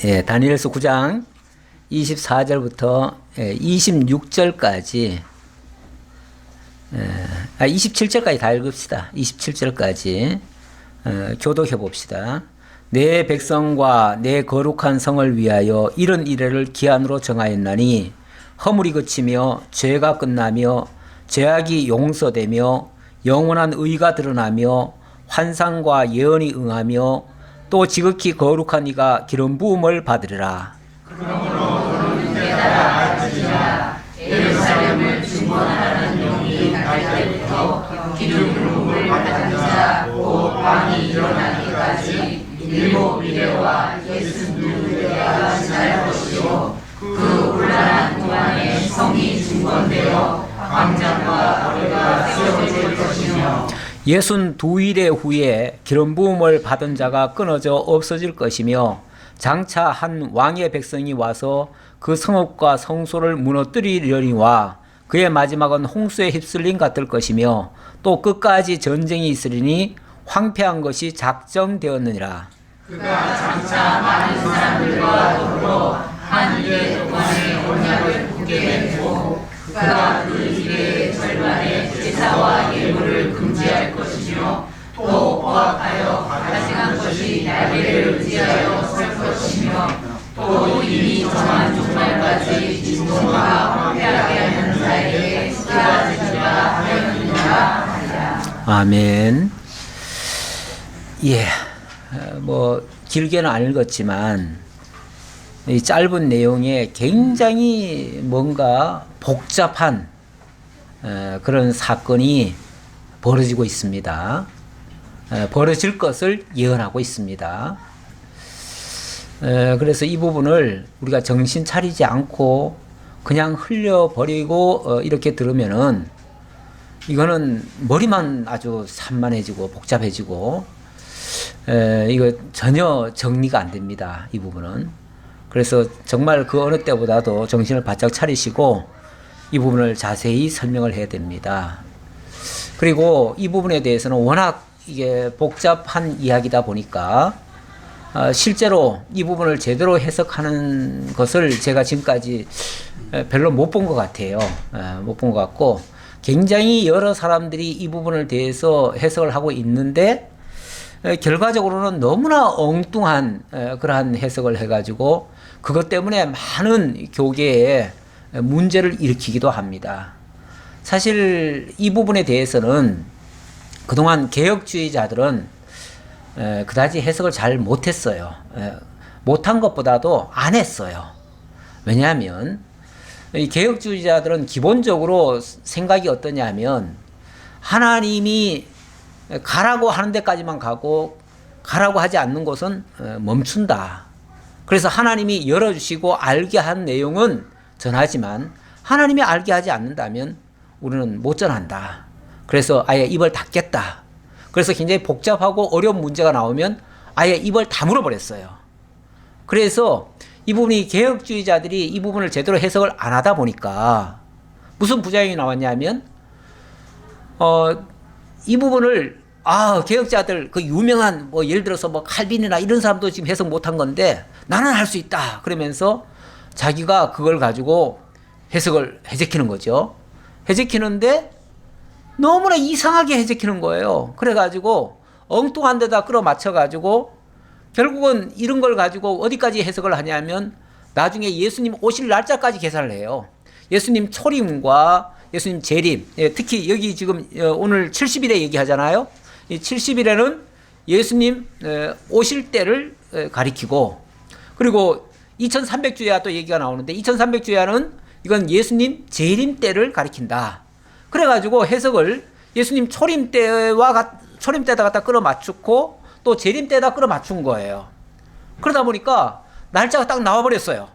예, 다니엘서 9장 24절부터 26절까지 27절까지 다 읽읍시다. 27절까지 교독해 봅시다. 내 백성과 내 거룩한 성을 위하여 이런 이래를 기한으로 정하였나니 허물이 그치며 죄가 끝나며 죄악이 용서되며 영원한 의가 드러나며 환상과 예언이 응하며 또 지극히 거룩한 이가 기름 부음을 받으리라. 그러므로 너는 깨달아 알지니라. 예루살렘을 중건하라는 영이 날 때부터 기름 부음을 받은 자 곧 왕이 일어나기까지 일곱 이레와 62이레가 지날 것이요 그 혼란한 동안에 성이 중건되어 광장과 거리가 세워질 것이며 62일의 후에 기름 부음을 받은 자가 끊어져 없어질 것이며 장차 한 왕의 백성이 와서 그 성읍과 성소를 무너뜨리려니와 그의 마지막은 홍수에 휩쓸림 같을 것이며 또 끝까지 전쟁이 있으리니 황폐한 것이 작정되었느니라. 그가 장차 많은 사람들과 더불어 한 일의 동안에 언약을 굳게 맺고 그가 그 일의 절반에 제사와 예물을 금지할 것이며 또 포악하여 가증한 것이 날개를 의지하여 설 것이며 또 이미 정한 종말까지 진동과 황폐하게 하는 자에게 쏟아지리라 하였느니라. 아멘. 예, 길게는 안 읽었지만 이 짧은 내용에 굉장히 뭔가 복잡한 그런 사건이 벌어지고 있습니다. 벌어질 것을 예언하고 있습니다. 그래서 이 부분을 우리가 정신 차리지 않고 그냥 흘려버리고 이렇게 들으면은 이거는 머리만 아주 산만해지고 복잡해지고 이거 전혀 정리가 안 됩니다. 이 부분은. 그래서 정말 그 어느 때보다도 정신을 바짝 차리시고 이 부분을 자세히 설명을 해야 됩니다. 그리고 이 부분에 대해서는 워낙 이게 복잡한 이야기다 보니까 실제로 이 부분을 제대로 해석하는 것을 제가 지금까지 별로 못 본 것 같아요. 못 본 것 같고 굉장히 여러 사람들이 이 부분을 대해서 해석을 하고 있는데 결과적으로는 너무나 엉뚱한 그러한 해석을 해가지고 그것 때문에 많은 교계에 문제를 일으키기도 합니다. 사실 이 부분에 대해서는 그동안 개혁주의자들은 그다지 해석을 잘 못했어요. 못한 것보다도 안 했어요. 왜냐하면 이 개혁주의자들은 기본적으로 생각이 어떠냐면 하나님이 가라고 하는 데까지만 가고 가라고 하지 않는 곳은 멈춘다. 그래서 하나님이 열어주시고 알게 한 내용은 전하지만 하나님이 알게 하지 않는다면 우리는 못 전한다. 그래서 아예 입을 닫겠다. 그래서 굉장히 복잡하고 어려운 문제가 나오면 아예 입을 다물어버렸어요. 그래서 이 부분이 개혁주의자들이 이 부분을 제대로 해석을 안 하다 보니까 무슨 부작용이 나왔냐면 이 부분을 개혁자들 그 유명한 예를 들어서 칼빈이나 이런 사람도 지금 해석 못한 건데 나는 할 수 있다 그러면서 자기가 그걸 가지고 해석을 해제키는 거죠. 해제키는데 너무나 이상하게 해제키는 거예요. 그래가지고 엉뚱한 데다 끌어맞춰가지고 결국은 이런 걸 가지고 어디까지 해석을 하냐면 나중에 예수님 오실 날짜까지 계산을 해요. 예수님 초림과 예수님 재림, 특히 여기 지금 오늘 70일에 얘기하잖아요. 이 70일에는 예수님 오실 때를 가리키고 그리고 2300주야 또 얘기가 나오는데 2300주야는 이건 예수님 재림 때를 가리킨다. 그래가지고 해석을 예수님 초림 때에다 갖다 끌어맞추고 또 재림 때에다 끌어맞춘 거예요. 그러다 보니까 날짜가 딱 나와버렸어요.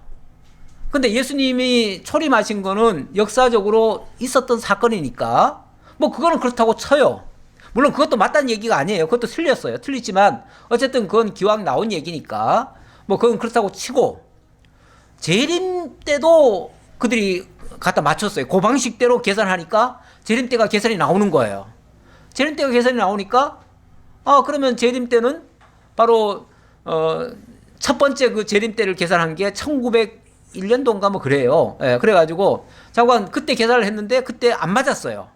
근데 예수님이 초림하신 거는 역사적으로 있었던 사건이니까 그거는 그렇다고 쳐요. 물론 그것도 맞다는 얘기가 아니에요. 그것도 틀렸어요. 틀리지만 어쨌든 그건 기왕 나온 얘기니까 그건 그렇다고 치고 재림 때도 그들이 갖다 맞췄어요. 그 방식대로 계산하니까 재림 때가 계산이 나오는 거예요. 재림 때가 계산이 나오니까 그러면 재림 때는 바로 첫 번째 그 재림 때를 계산한 게 1901년도인가 뭐 그래요. 예, 그래가지고 장관 그때 계산을 했는데 그때 안 맞았어요.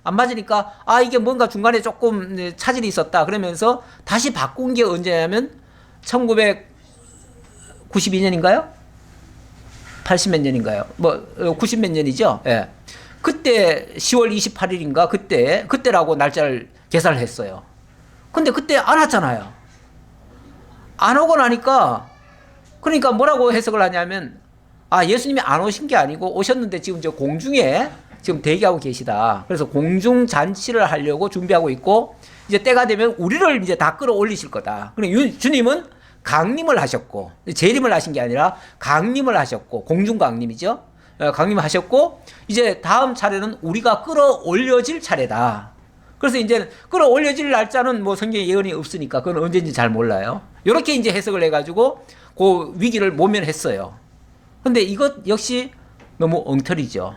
안 맞으니까 이게 뭔가 중간에 조금 차질이 있었다 그러면서 다시 바꾼 게 언제냐면 1992년인가요? 80 몇 년인가요? 뭐 90 몇 년이죠. 예. 그때 10월 28일인가 그때라고 날짜를 계산을 했어요. 근데 그때 안 왔잖아요. 안 오고 나니까 그러니까 뭐라고 해석을 하냐면 예수님이 안 오신 게 아니고 오셨는데 지금 저 공중에 지금 대기하고 계시다. 그래서 공중 잔치를 하려고 준비하고 있고 이제 때가 되면 우리를 이제 다 끌어올리실 거다. 그러니까 주님은 강림을 하셨고 재림을 하신 게 아니라 강림을 하셨고 공중 강림이죠. 강림을 하셨고 이제 다음 차례는 우리가 끌어올려질 차례다. 그래서 이제 끌어올려질 날짜는 뭐 성경에 예언이 없으니까 그건 언제인지 잘 몰라요. 이렇게 이제 해석을 해가지고 그 위기를 모면했어요. 근데 이것 역시 너무 엉터리죠.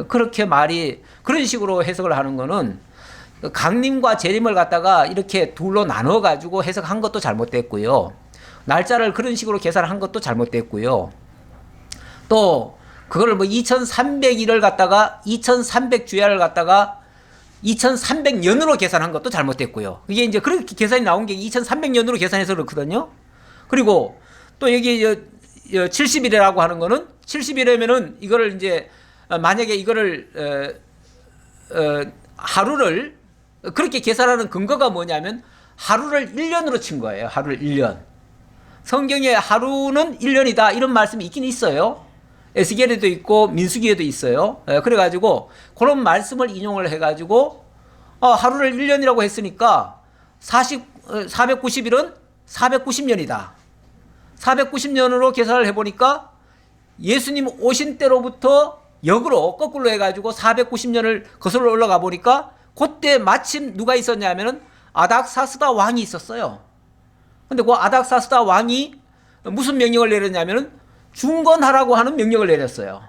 그렇게 그런 식으로 해석을 하는 거는 강림과 재림을 갖다가 이렇게 둘로 나눠가지고 해석한 것도 잘못됐고요. 날짜를 그런 식으로 계산한 것도 잘못됐고요. 또 그거를 뭐 2300일을 갖다가 2300주야를 갖다가 2300년으로 계산한 것도 잘못됐고요. 이게 이제 그렇게 계산이 나온 게 2300년으로 계산해서 그렇거든요. 그리고 또 여기 70일이라고 하는 거는 70일이면은 이거를 이제 만약에 이거를 하루를 그렇게 계산하는 근거가 뭐냐면 하루를 1년으로 친 거예요. 하루를 1년. 성경에 하루는 1년이다 이런 말씀이 있긴 있어요. 에스겔에도 있고 민수기에도 있어요. 그래가지고 그런 말씀을 인용을 해가지고 하루를 1년이라고 했으니까 490일은 490년이다. 490년으로 계산을 해보니까 예수님 오신 때로부터 역으로 거꾸로 해가지고 490년을 거슬러 올라가 보니까 그때 마침 누가 있었냐면은 아닥사스다 왕이 있었어요. 근데 그 아닥사스다 왕이 무슨 명령을 내렸냐면은 중건하라고 하는 명령을 내렸어요.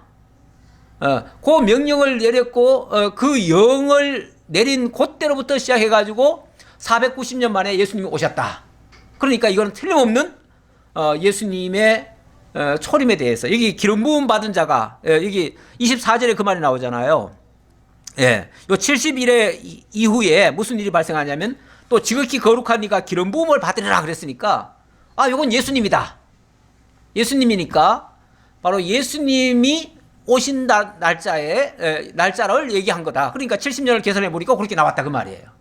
그 명령을 내렸고 그 영을 내린 그때로부터 시작해가지고 490년 만에 예수님이 오셨다. 그러니까 이거는 틀림없는 예수님의 초림에 대해서 여기 기름 부음 받은 자가 여기 24절에 그 말이 나오잖아요. 예, 요 70일의 이후에 무슨 일이 발생하냐면 또 지극히 거룩한 이가 기름 부음을 받으리라 그랬으니까 요건 예수님이다. 예수님이니까 바로 예수님이 오신 날짜를 얘기한 거다. 그러니까 70년을 계산해 보니까 그렇게 나왔다 그 말이에요.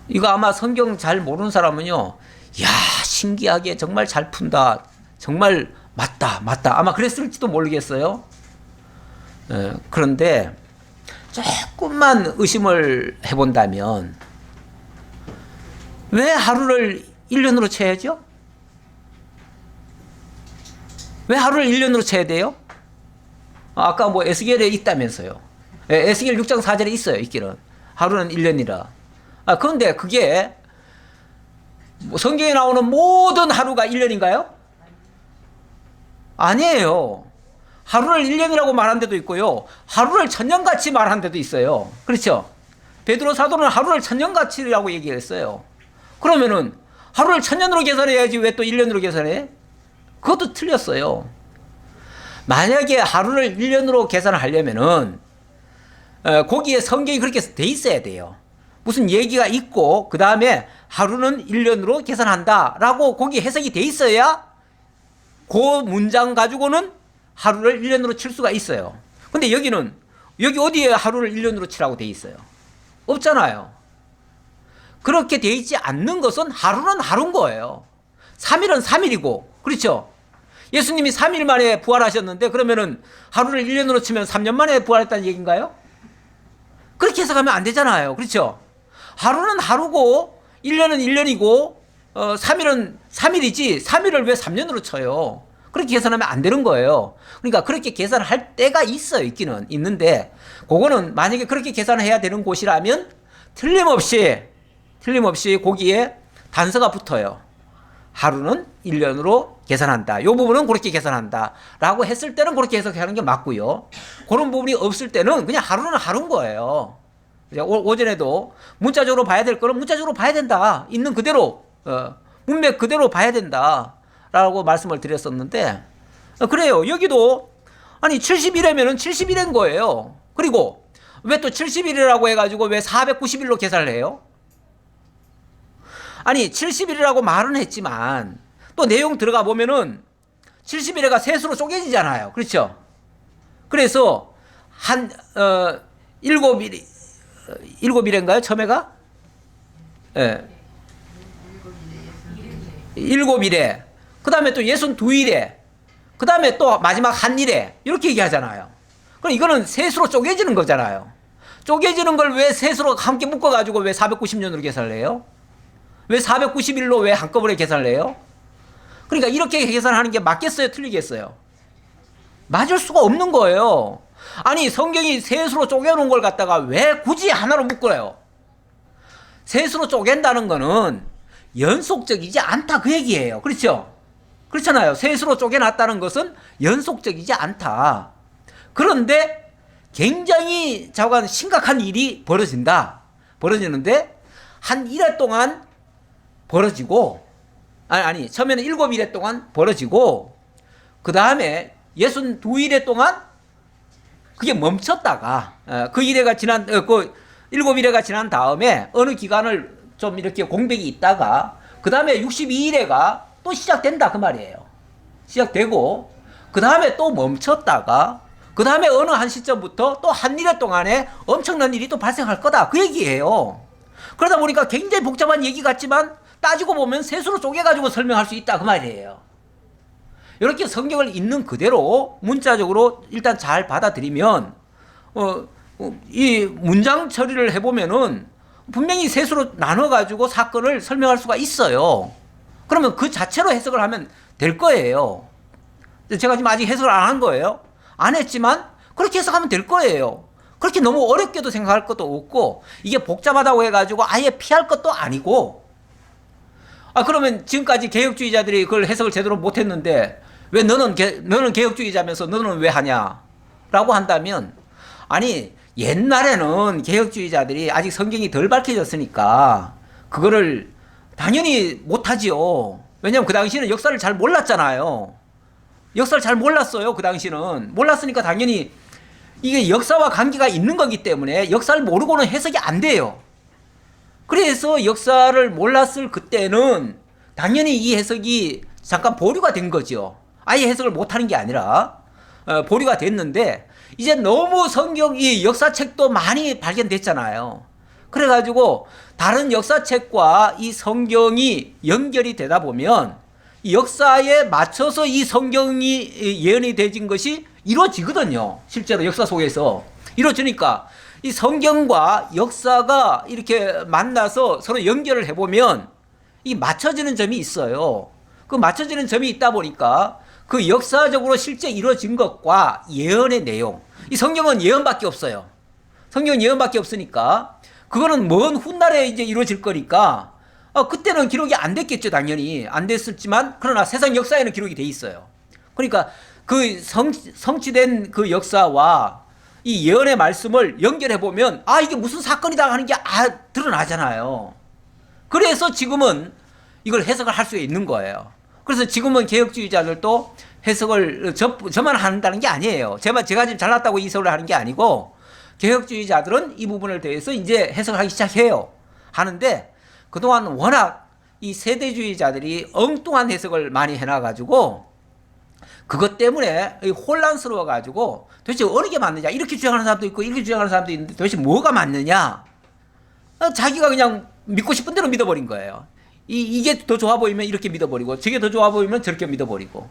이거 아마 성경 잘 모르는 사람은요, 야 신기하게 정말 잘 푼다, 정말 맞다 아마 그랬을지도 모르겠어요. 그런데 조금만 의심을 해본다면 왜 하루를 1년으로 쳐야죠? 왜 하루를 1년으로 쳐야 돼요? 아까 뭐 에스겔에 있다면서요. 에스겔 6장 4절에 있어요. 있기는. 하루는 1년이라. 그런데 그게 뭐 성경에 나오는 모든 하루가 1년인가요? 아니에요. 하루를 1년이라고 말한 데도 있고요. 하루를 천년같이 말한 데도 있어요. 그렇죠? 베드로 사도는 하루를 천년같이라고 얘기했어요. 그러면은 하루를 천년으로 계산해야지 왜 또 1년으로 계산해? 그것도 틀렸어요. 만약에 하루를 1년으로 계산을 하려면은 거기에 성경이 그렇게 돼 있어야 돼요. 무슨 얘기가 있고 그 다음에 하루는 1년으로 계산한다라고 거기 해석이 돼 있어야 그 문장 가지고는 하루를 1년으로 칠 수가 있어요. 근데 여기 어디에 하루를 1년으로 치라고 돼 있어요? 없잖아요. 그렇게 돼 있지 않는 것은 하루는 하루인 거예요. 3일은 3일이고, 그렇죠? 예수님이 3일 만에 부활하셨는데 그러면은 하루를 1년으로 치면 3년 만에 부활했다는 얘기인가요? 그렇게 해석하면 안 되잖아요. 그렇죠? 하루는 하루고 1년은 1년이고 3일은 3일이지 3일을 왜 3년으로 쳐요? 그렇게 계산하면 안 되는 거예요. 그러니까 그렇게 계산할 때가 있어요. 있기는 있는데 그거는 만약에 그렇게 계산해야 되는 곳이라면 틀림없이 거기에 단서가 붙어요. 하루는 1년으로 계산한다. 이 부분은 그렇게 계산한다. 라고 했을 때는 그렇게 해석하는 게 맞고요. 그런 부분이 없을 때는 그냥 하루는 하루인 거예요. 오전에도 문자적으로 봐야 될 거는 문자적으로 봐야 된다. 있는 그대로 문맥 그대로 봐야 된다라고 말씀을 드렸었는데, 그래요. 여기도 아니 70일이면은 70일인 거예요. 그리고 왜 또 70일이라고 해가지고 왜 490일로 계산을 해요? 아니 70일이라고 말은 했지만 또 내용 들어가 보면은 70일에가 셋으로 쪼개지잖아요. 그렇죠? 그래서 한 7일인가요? 처음에가? 예. 7일에 그 다음에 또 62일에 그 다음에 또 마지막 한 일에 이렇게 얘기하잖아요. 그럼 이거는 셋으로 쪼개지는 거잖아요. 쪼개지는 걸 왜 셋으로 함께 묶어가지고 왜 490년으로 계산을 해요? 왜 490일로 왜 한꺼번에 계산을 해요? 그러니까 이렇게 계산하는 게 맞겠어요? 틀리겠어요? 맞을 수가 없는 거예요. 아니 성경이 셋으로 쪼개놓은 걸 갖다가 왜 굳이 하나로 묶어요? 셋으로 쪼갠다는 거는 연속적이지 않다 그 얘기예요. 그렇죠? 그렇잖아요. 셋으로 쪼개놨다는 것은 연속적이지 않다. 그런데 굉장히 자관 심각한 일이 벌어지는데 한 1회 동안 벌어지고 처음에는 7일에 동안 벌어지고 그 다음에 62일에 동안 그게 멈췄다가 그 7일회가 지난 다음에 어느 기간을 좀 이렇게 공백이 있다가 그 다음에 62일회가 또 시작된다 그 말이에요. 시작되고 그 다음에 또 멈췄다가 그 다음에 어느 한 시점부터 또 한 1회 동안에 엄청난 일이 또 발생할 거다 그 얘기예요. 그러다 보니까 굉장히 복잡한 얘기 같지만 따지고 보면 셋으로 쪼개가지고 설명할 수 있다 그 말이에요. 이렇게 성경을 있는 그대로 문자적으로 일단 잘 받아들이면 이 문장 처리를 해보면은 분명히 셋으로 나눠가지고 사건을 설명할 수가 있어요. 그러면 그 자체로 해석을 하면 될 거예요. 제가 지금 아직 해석을 안 한 거예요. 안 했지만 그렇게 해석하면 될 거예요. 그렇게 너무 어렵게도 생각할 것도 없고 이게 복잡하다고 해가지고 아예 피할 것도 아니고 그러면 지금까지 개혁주의자들이 그걸 해석을 제대로 못했는데 왜 너는 개혁주의자면서 너는 왜 하냐 라고 한다면 아니 옛날에는 개혁주의자들이 아직 성경이 덜 밝혀졌으니까 그거를 당연히 못하지요. 왜냐하면 그 당시에는 역사를 잘 몰랐잖아요. 역사를 잘 몰랐어요. 그 당시는 몰랐으니까 당연히 이게 역사와 관계가 있는 거기 때문에 역사를 모르고는 해석이 안 돼요. 그래서 역사를 몰랐을 그때는 당연히 이 해석이 잠깐 보류가 된 거죠. 아예 해석을 못하는 게 아니라 보류가 됐는데 이제 너무 성경이 역사책도 많이 발견됐잖아요. 그래가지고 다른 역사책과 이 성경이 연결이 되다 보면 이 역사에 맞춰서 이 성경이 예언이 되진 것이 이루어지거든요. 실제로 역사 속에서 이루어지니까 이 성경과 역사가 이렇게 만나서 서로 연결을 해보면 이 맞춰지는 점이 있어요. 그 맞춰지는 점이 있다 보니까 그 역사적으로 실제 이루어진 것과 예언의 내용, 이 성경은 예언밖에 없어요. 성경은 예언밖에 없으니까 그거는 먼 훗날에 이제 이루어질 거니까 그때는 기록이 안 됐겠죠. 당연히 안 됐었지만 그러나 세상 역사에는 기록이 돼 있어요. 그러니까 그 성취된 그 역사와 이 예언의 말씀을 연결해 보면 이게 무슨 사건이다 하는 게 드러나잖아요. 그래서 지금은 이걸 해석을 할 수 있는 거예요. 그래서 지금은 개혁주의자들도 해석을 저만 한다는 게 아니에요. 제가 지금 잘났다고 이 해석을 하는 게 아니고 개혁주의자들은 이 부분을 대해서 이제 해석을 하기 시작해요. 하는데 그동안 워낙 이 세대주의자들이 엉뚱한 해석을 많이 해놔가지고 그것 때문에 혼란스러워가지고 도대체 어느 게 맞느냐 이렇게 주장하는 사람도 있고 이렇게 주장하는 사람도 있는데 도대체 뭐가 맞느냐 자기가 그냥 믿고 싶은 대로 믿어버린 거예요. 이게 더 좋아 보이면 이렇게 믿어버리고 저게 더 좋아 보이면 저렇게 믿어버리고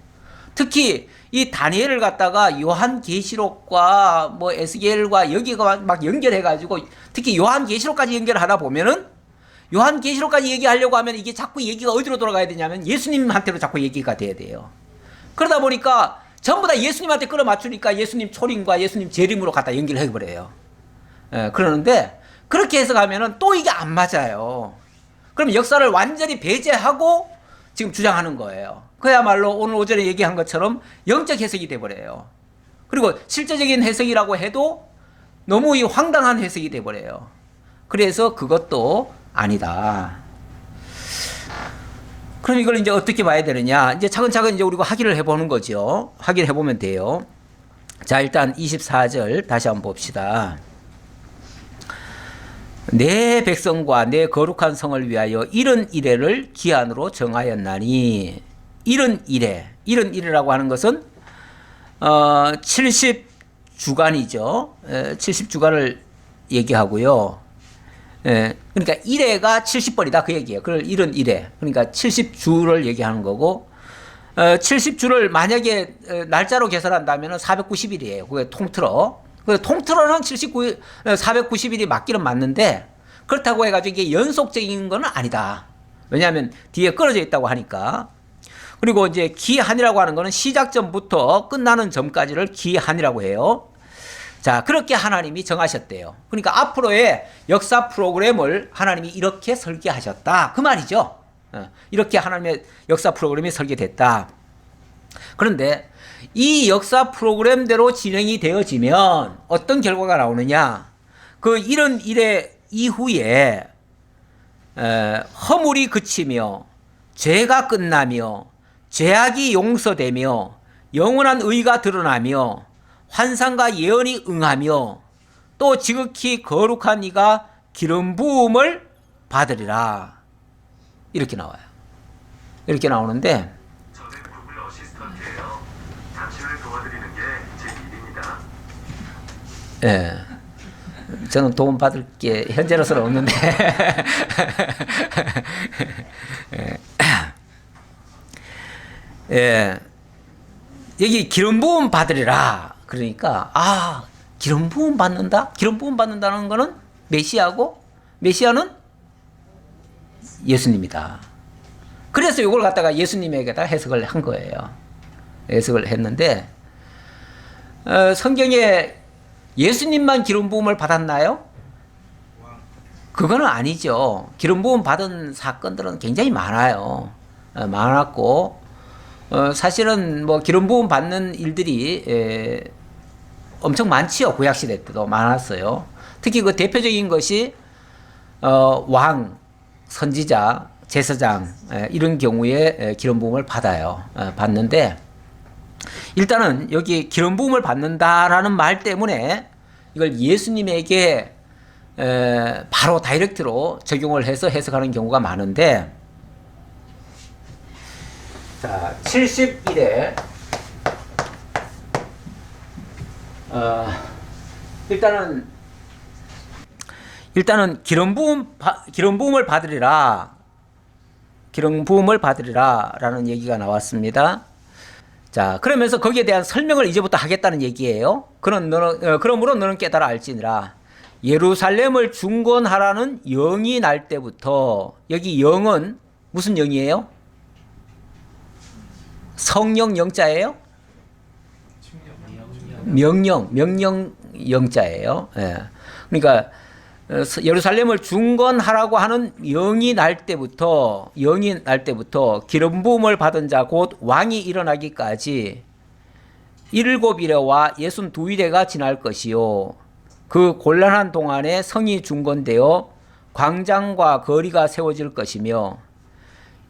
특히 이 다니엘을 갖다가 요한계시록과 뭐 에스겔과 여기가 막 연결해가지고 특히 요한계시록까지 연결하다 보면은 요한계시록까지 얘기하려고 하면 이게 자꾸 얘기가 어디로 돌아가야 되냐면 예수님한테로 자꾸 얘기가 돼야 돼요. 그러다 보니까 전부 다 예수님한테 끌어맞추니까 예수님 초림과 예수님 재림으로 갖다 연결해버려요. 그러는데 그렇게 해석하면은 또 이게 안 맞아요. 그럼 역사를 완전히 배제하고 지금 주장하는 거예요. 그야말로 오늘 오전에 얘기한 것처럼 영적 해석이 돼버려요. 그리고 실제적인 해석이라고 해도 너무 이 황당한 해석이 돼버려요. 그래서 그것도 아니다. 그럼 이걸 이제 어떻게 봐야 되느냐? 이제 차근차근 이제 우리가 확인을 해보는 거죠. 확인해 보면 돼요. 자, 일단 24절 다시 한번 봅시다. 내 백성과 내 거룩한 성을 위하여 이런 이래를 기한으로 정하였나니. 이런 이래라고 하는 것은 70주간이죠. 70주간을 얘기하고요. 그러니까 이래가 70번이다 그 얘기예요. 그걸 이런 이래. 그러니까 70주를 얘기하는 거고 70주를 만약에 날짜로 계산한다면 490일이에요. 그게 통틀어. 통틀어는 490일이 맞기는 맞는데 그렇다고 해가지고 이게 연속적인 건 아니다. 왜냐하면 뒤에 끊어져 있다고 하니까. 그리고 이제 기한이라고 하는 거는 시작점부터 끝나는 점까지를 기한이라고 해요. 자, 그렇게 하나님이 정하셨대요. 그러니까 앞으로의 역사 프로그램을 하나님이 이렇게 설계하셨다. 그 말이죠. 이렇게 하나님의 역사 프로그램이 설계됐다. 그런데 이 역사 프로그램대로 진행이 되어지면 어떤 결과가 나오느냐. 그 이런 일의 이후에 허물이 그치며 죄가 끝나며 죄악이 용서되며 영원한 의가 드러나며 환상과 예언이 응하며 또 지극히 거룩한 이가 기름 부음을 받으리라. 이렇게 나와요. 이렇게 나오는데 저는 구글 어시스턴트예요. 자취를 도와드리는 게 제 일입니다. 예. 저는 도움 받을 게 현재로서는 없는데 예. 여기 기름 부음 받으리라. 그러니까 기름 부음 받는다? 기름 부음 받는다는 거는 메시아고 메시아는 예수님이다. 그래서 이걸 갖다가 예수님에게다 해석을 한 거예요. 해석을 했는데 성경에 예수님만 기름 부음을 받았나요? 그거는 아니죠. 기름 부음 받은 사건들은 굉장히 많아요. 많았고 사실은 뭐 기름 부음 받는 일들이 엄청 많지요. 구약 시대 때도 많았어요. 특히 그 대표적인 것이 왕, 선지자, 제사장 이런 경우에 기름 부음을 받아요. 받는데 일단은 여기 기름 부음을 받는다라는 말 때문에 이걸 예수님에게 바로 다이렉트로 적용을 해서 해석하는 경우가 많은데 자, 70일에 일단은 기름 부음을 받으리라. 기름 부음을 받으리라라는 얘기가 나왔습니다. 자, 그러면서 거기에 대한 설명을 이제부터 하겠다는 얘기예요. 그러므로 너는 깨달아 알지니라. 예루살렘을 중건하라는 영이 날 때부터. 여기 영은 무슨 영이에요? 성령 영자예요? 명령 영자예요. 예. 그러니까 예루살렘을 중건하라고 하는 영이 날 때부터 기름 부음을 받은 자 곧 왕이 일어나기까지 7일에와 62일에가 지날 것이요. 그 곤란한 동안에 성이 중건되어 광장과 거리가 세워질 것이며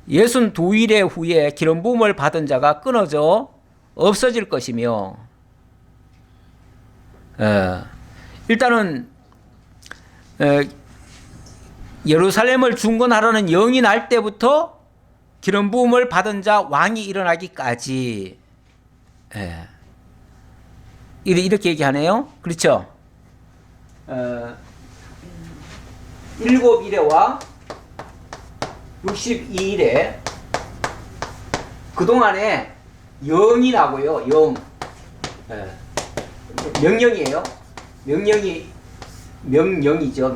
62일 후에 기름 부음을 받은 자가 끊어져 없어질 것이며 일단은 예루살렘을 중건하라는 영이 날 때부터 기름 부음을 받은 자 왕이 일어나기까지 이렇게 얘기하네요. 그렇죠? 7일에와 62일에 그동안에 영이 나고요. 명령이에요. 명령이죠.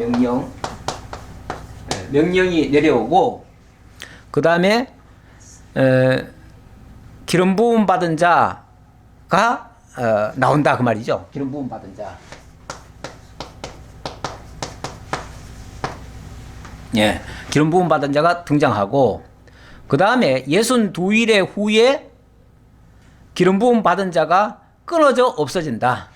명령이 내려오고 그 다음에 기름 부음 받은 자가 나온다 그 말이죠. 기름 부음 받은 자. 예, 기름 부음 받은 자가 등장하고 그 다음에 62일 후에 기름 부음 받은 자가 끊어져 없어진다.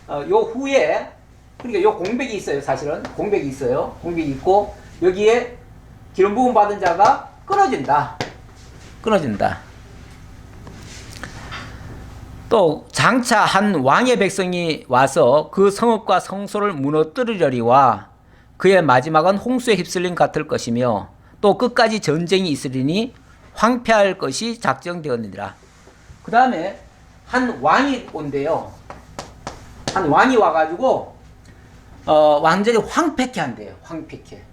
요 후에 그러니까 요 공백이 있어요. 사실은 공백이 있어요. 공백이 있고 여기에 기름 부음 받은 자가 끊어진다. 또 장차 한 왕의 백성이 와서 그 성읍과 성소를 무너뜨리려리와 그의 마지막은 홍수에 휩쓸림 같을 것이며 또 끝까지 전쟁이 있으리니 황폐할 것이 작정되었느니라. 그 다음에 한 왕이 온대요. 한 왕이 와가지고 완전히 황폐케 한대요. 황폐케.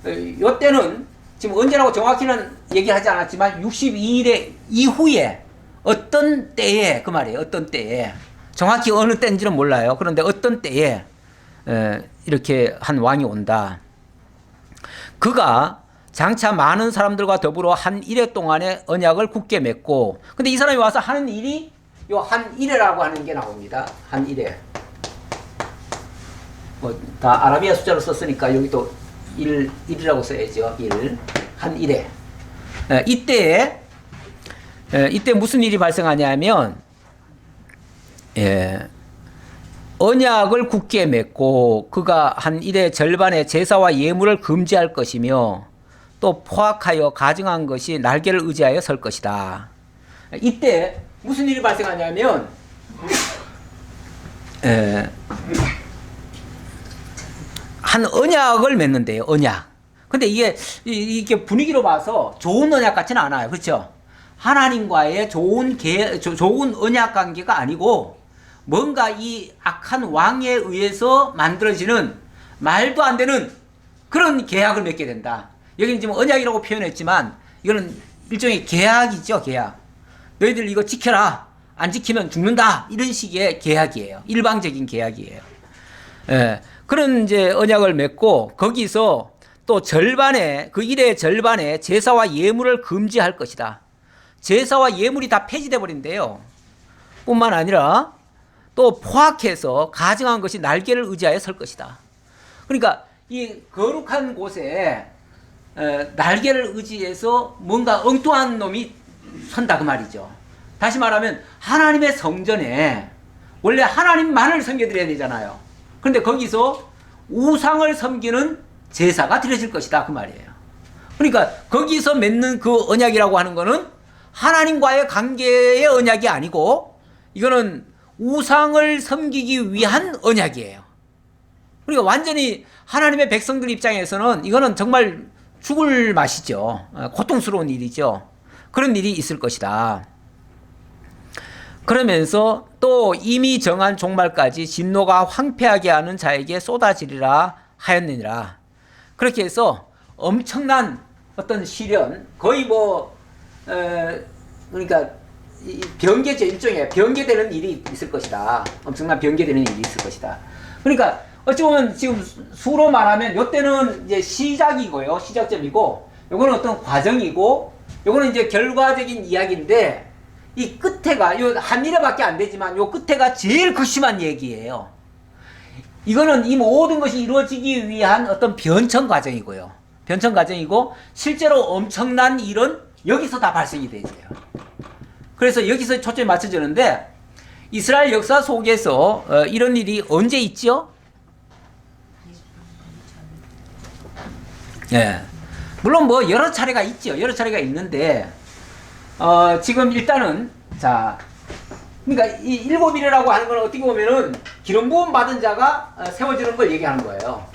이때는 지금 언제라고 정확히는 얘기하지 않았지만 62일의 이후에 어떤 때에 그 말이에요. 어떤 때에 정확히 어느 때인지는 몰라요. 그런데 어떤 때에 이렇게 한 왕이 온다. 그가 장차 많은 사람들과 더불어 한 일해 동안의 언약을 굳게 맺고 근데 이 사람이 와서 하는 일이 요 한 일해라고 하는 게 나옵니다. 한 일해. 뭐 다 아라비아 숫자로 썼으니까 여기도 일이라고 써야죠. 한 일해. 이때 무슨 일이 발생하냐면 언약을 굳게 맺고 그가 한 일의 절반의 제사와 예물을 금지할 것이며 또 포악하여 가증한 것이 날개를 의지하여 설 것이다. 이때 무슨 일이 발생하냐면 한 언약을 맺는데요. 언약. 근데 이게 분위기로 봐서 좋은 언약 같지는 않아요. 그렇죠? 하나님과의 좋은 언약 관계가 아니고 뭔가 이 악한 왕에 의해서 만들어지는 말도 안 되는 그런 계약을 맺게 된다. 여기는 지금 언약이라고 표현했지만 이거는 일종의 계약이죠. 계약. 너희들 이거 지켜라. 안 지키면 죽는다. 이런 식의 계약이에요. 일방적인 계약이에요. 그런 이제 언약을 맺고 거기서 또 그 일의 절반에 제사와 예물을 금지할 것이다. 제사와 예물이 다 폐지돼 버린대요. 뿐만 아니라 또 포악해서 가증한 것이 날개를 의지하여 설 것이다. 그러니까 이 거룩한 곳에 날개를 의지해서 뭔가 엉뚱한 놈이 선다 그 말이죠. 다시 말하면 하나님의 성전에 원래 하나님만을 섬겨드려야 되잖아요. 그런데 거기서 우상을 섬기는 제사가 드려질 것이다 그 말이에요. 그러니까 거기서 맺는 그 언약이라고 하는 거는 하나님과의 관계의 언약이 아니고 이거는 우상을 섬기기 위한 언약이에요. 그러니까 완전히 하나님의 백성들 입장에서는 이거는 정말 죽을 맛이죠. 고통스러운 일이죠. 그런 일이 있을 것이다. 그러면서 또 이미 정한 종말까지 진노가 황폐하게 하는 자에게 쏟아지리라 하였느니라. 그렇게 해서 엄청난 어떤 시련, 거의 그러니까 변개죠. 일종의 변개되는 일이 있을 것이다. 엄청난 변개되는 일이 있을 것이다. 그러니까 어찌 보면 지금 수로 말하면 요때는 이제 시작이고요. 시작점이고 요거는 어떤 과정이고 요거는 이제 결과적인 이야기인데 이 끝에가 요 한 일회밖에 안 되지만 요 끝에가 제일 극심한 얘기예요. 이거는 이 모든 것이 이루어지기 위한 어떤 변천 과정이고요. 변천 과정이고 실제로 엄청난 일은 여기서 다 발생이 되죠. 그래서 여기서 초점이 맞춰지는데 이스라엘 역사 속에서 이런 일이 언제 있죠? 예. 물론 뭐 여러 차례가 있죠. 여러 차례가 있는데 지금 일단은 자 그러니까 이 일곱 일이라고 하는 건 어떻게 보면은 기름 부음 받은 자가 세워지는 걸 얘기하는 거예요.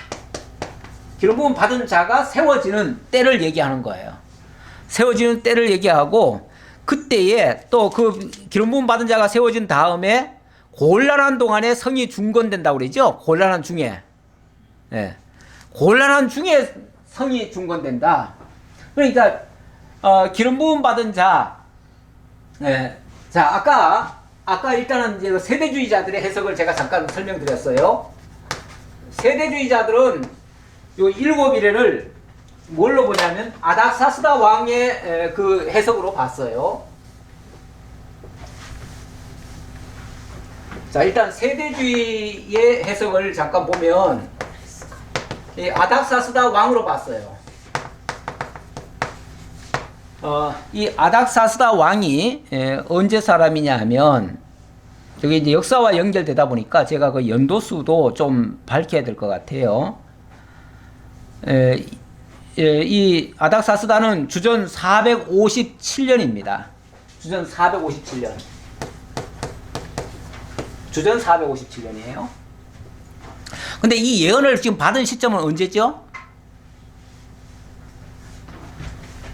기름 부음 받은 자가 세워지는 때를 얘기하는 거예요. 세워지는 때를 얘기하고 그때에 또 그 기름 부음 받은 자가 세워진 다음에 곤란한 동안에 성이 중건된다고 그러죠. 곤란한 중에. 예. 곤란한 중에 성이 중건된다. 그러니까 기름 부음 받은 자. 예. 자, 아까 일단은 이제 세대주의자들의 해석을 제가 잠깐 설명드렸어요. 세대주의자들은 요 일곱 이래를 뭘로 보냐면 아닥사스다 왕의 그 해석으로 봤어요. 자, 일단 세대주의의 해석을 잠깐 보면 이 아닥사스다 왕으로 봤어요. 이 아닥사스다 왕이 언제 사람이냐 하면 저게 이제 역사와 연결되다 보니까 제가 그 연도수도 좀 밝혀야 될 것 같아요. 이 아닥사스다는 주전 457년입니다. 주전 457년. 주전 457년이에요. 근데 이 예언을 지금 받은 시점은 언제죠?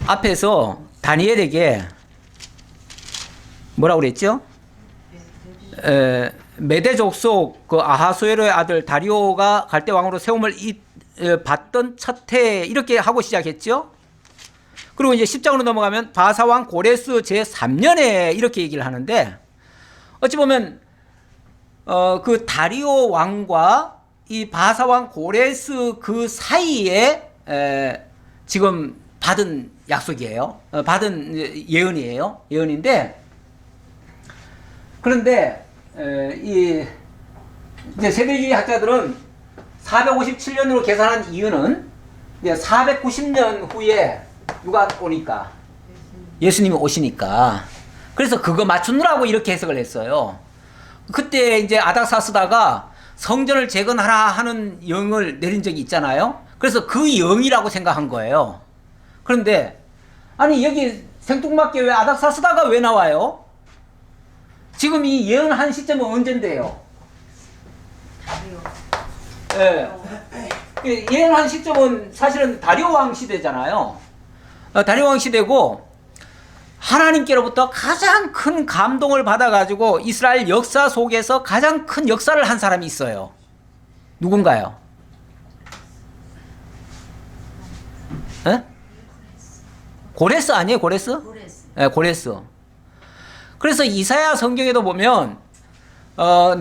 앞에서 다니엘에게 뭐라고 그랬죠? 메대 족속 그 아하수에로의 아들 다리오가 갈대 왕으로 세움을 받던 첫 해 이렇게 하고 시작했죠. 그리고 이제 10장으로 넘어가면 바사왕 고레스 제3년에 이렇게 얘기를 하는데, 어찌 보면 그 다리오 왕과 이 바사왕 고레스 그 사이에 지금 받은 약속이에요. 받은 예언이에요. 예언인데, 그런데 이제 세계주의 학자들은 457년으로 계산한 이유는 이제 490년 후에 누가 오니까, 예수님이 오시니까, 그래서 그거 맞추느라고 이렇게 해석을 했어요. 그때 이제 아닥사스다가 성전을 재건하라 하는 영을 내린 적이 있잖아요. 그래서 그 영이라고 생각한 거예요. 그런데 아니 여기 생뚱맞게 왜 아닥사스다가 왜 나와요? 지금 이 예언한 시점은 언젠데요? 예. 예언한 시점은 사실은 다리오 왕 시대잖아요. 다리오 왕 시대고, 하나님께로부터 가장 큰 감동을 받아가지고 이스라엘 역사 속에서 가장 큰 역사를 한 사람이 있어요. 누군가요? 에? 고레스 아니에요? 고레스? 네, 고레스. 그래서 이사야 성경에도 보면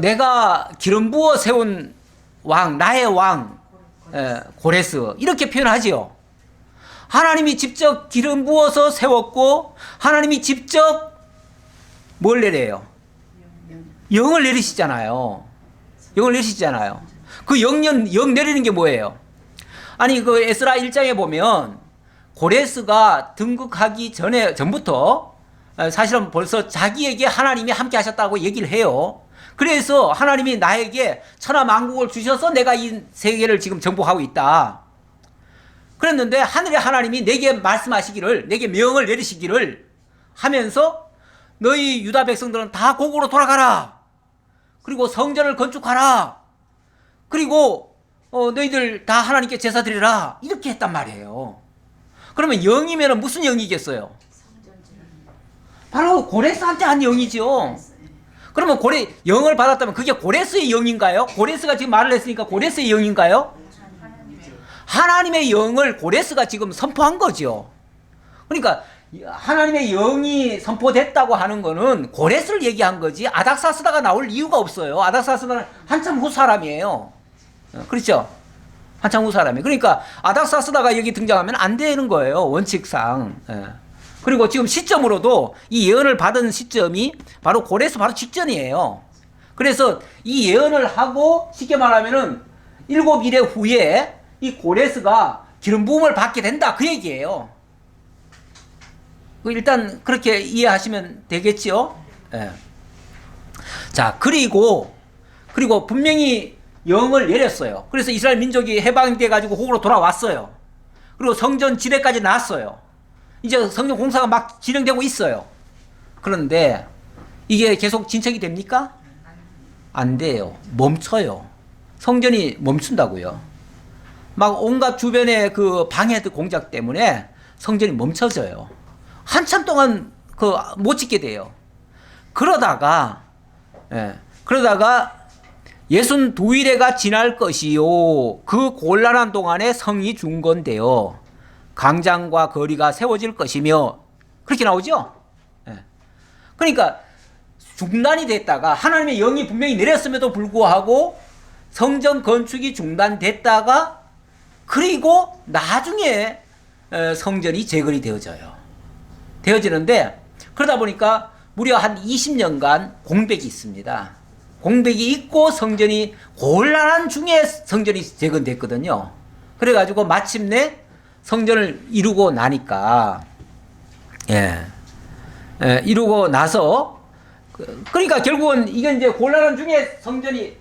내가 기름 부어 세운 왕, 나의 왕 고레스 이렇게 표현하지요. 하나님이 직접 기름 부어서 세웠고, 하나님이 직접 뭘 내려요? 영을 내리시잖아요. 영을 내리시잖아요. 그 영 내리는 게 뭐예요? 아니 그 에스라 1장에 보면 고레스가 등극하기 전부터 사실은 벌써 자기에게 하나님이 함께 하셨다고 얘기를 해요. 그래서 하나님이 나에게 천하 만국을 주셔서 내가 이 세계를 지금 정복하고 있다. 그랬는데 하늘의 하나님이 내게 말씀하시기를, 내게 명을 내리시기를 하면서 너희 유다 백성들은 다 고국으로 돌아가라. 그리고 성전을 건축하라. 그리고 너희들 다 하나님께 제사 드리라. 이렇게 했단 말이에요. 그러면 영이면 무슨 영이겠어요? 바로 고레스한테 한 영이죠. 그러면 영을 받았다면 그게 고레스의 영인가요? 고레스가 지금 말을 했으니까 고레스의 영인가요? 하나님의 영을 고레스가 지금 선포한 거죠. 그러니까 하나님의 영이 선포됐다고 하는 거는 고레스를 얘기한 거지 아닥사스다가 나올 이유가 없어요. 아닥사스다는 한참 후 사람이에요. 그렇죠? 한참 후 사람이에요. 그러니까 아닥사스다가 여기 등장하면 안 되는 거예요. 원칙상. 그리고 지금 시점으로도 이 예언을 받은 시점이 바로 고레스 바로 직전이에요. 그래서 이 예언을 하고 쉽게 말하면은 7일의 후에 이 고레스가 기름 부음을 받게 된다 그 얘기예요. 일단 그렇게 이해하시면 되겠죠. 예. 자, 그리고 분명히 영을 내렸어요. 그래서 이스라엘 민족이 해방돼 가지고 호국으로 돌아왔어요. 그리고 성전 지대까지 났어요. 이제 성전 공사가 막 진행되고 있어요. 그런데 이게 계속 진척이 됩니까? 안 돼요. 멈춰요. 성전이 멈춘다고요. 막 온갖 주변의 그 방해들 공작 때문에 성전이 멈춰져요. 한참 동안 못 짓게 돼요. 그러다가 62일에가 지날 것이요. 그 곤란한 동안에 성이 중건되어 강장과 거리가 세워질 것이며, 그렇게 나오죠? 그러니까 중단이 됐다가 하나님의 영이 분명히 내렸음에도 불구하고 성전 건축이 중단됐다가 그리고 나중에 성전이 재건이 되어지는데, 그러다 보니까 무려 한 20년간 공백이 있습니다. 공백이 있고 성전이 곤란한 중에 성전이 재건됐거든요. 그래가지고 마침내 성전을 이루고 나니까, 이루고 나서, 그러니까 결국은 이게 이제 곤란한 중에 성전이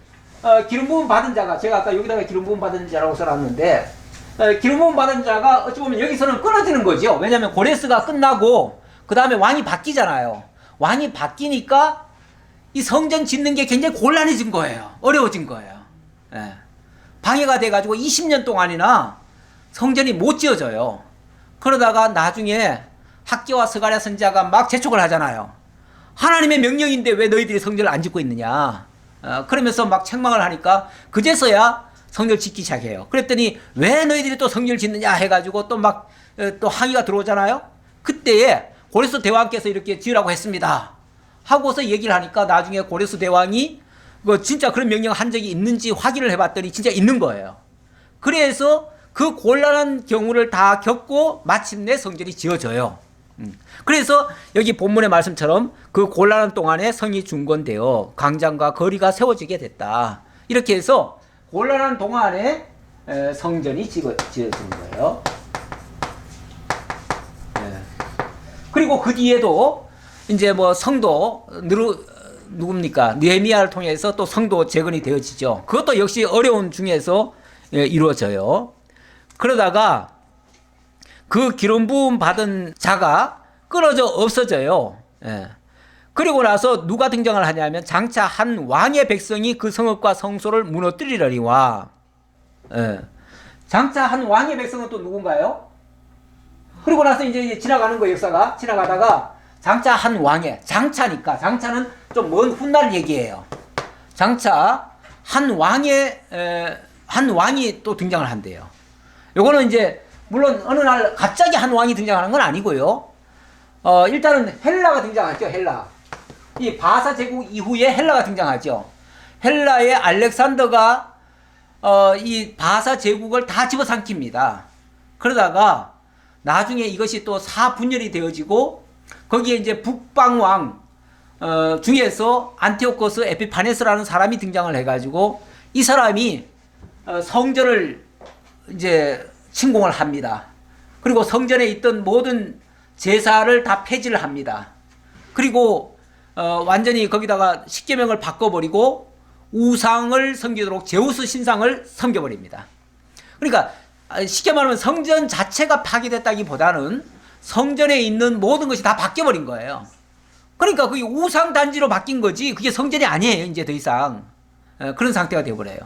기름 부음 받은 자가, 제가 아까 여기다가 기름 부음 받은 자라고 써놨는데, 기름 부음 받은 자가 어찌 보면 여기서는 끊어지는 거죠. 왜냐하면 고레스가 끝나고 그 다음에 왕이 바뀌잖아요. 왕이 바뀌니까 이 성전 짓는 게 굉장히 곤란해진 거예요. 어려워진 거예요. 예. 방해가 돼가지고 20년 동안이나 성전이 못 지어져요. 그러다가 나중에 학개와 스가랴 선지자가 막 재촉을 하잖아요. 하나님의 명령인데 왜 너희들이 성전을 안 짓고 있느냐. 그러면서 막 책망을 하니까 그제서야 성전을 짓기 시작해요. 그랬더니 왜 너희들이 또 성전을 짓느냐 해가지고 또 막 또 항의가 들어오잖아요. 그때에 고레스 대왕께서 이렇게 지으라고 했습니다 하고서 얘기를 하니까 나중에 고레스 대왕이 뭐 진짜 그런 명령을 한 적이 있는지 확인을 해봤더니 진짜 있는 거예요. 그래서 그 곤란한 경우를 다 겪고 마침내 성전이 지어져요. 그래서 여기 본문의 말씀처럼 그 곤란한 동안에 성이 중건되어 광장과 거리가 세워지게 됐다. 이렇게 해서 곤란한 동안에 성전이 지어진 거예요. 그리고 그 뒤에도 이제 뭐 성도 누굽니까? 느헤미야를 통해서 또 성도 재건이 되어지죠. 그것도 역시 어려운 중에서 이루어져요. 그러다가 그 기름 부음 받은 자가 끊어져 없어져요. 그리고 나서 누가 등장을 하냐면 장차 한 왕의 백성이 그 성읍과 성소를 무너뜨리려니와. 장차 한 왕의 백성은 또 누군가요? 그리고 나서 이제 지나가는 거예요. 역사가 지나가다가 장차 한 왕의, 장차니까 장차는 좀 먼 훗날 얘기예요. 장차 한 왕이 또 등장을 한대요. 요거는 이제 물론 어느 날 갑자기 한 왕이 등장하는 건 아니고요. 일단은 헬라가 등장하죠. 헬라. 이 바사 제국 이후에 헬라가 등장하죠. 헬라의 알렉산더가 이 바사 제국을 다 집어삼킵니다. 그러다가 나중에 이것이 또 사분열이 되어지고 거기에 이제 북방왕 중에서 안티오코스 에피파네스라는 사람이 등장을 해가지고 이 사람이 성전을 이제 침공을 합니다. 그리고 성전에 있던 모든 제사를 다 폐지를 합니다. 그리고 완전히 거기다가 십계명을 바꿔버리고 우상을 섬기도록 제우스 신상을 섬겨버립니다. 그러니까 쉽게 말하면 성전 자체가 파괴됐다기보다는 성전에 있는 모든 것이 다 바뀌어버린 거예요. 그러니까 그게 우상 단지로 바뀐 거지 그게 성전이 아니에요. 이제 더 이상 그런 상태가 되어버려요.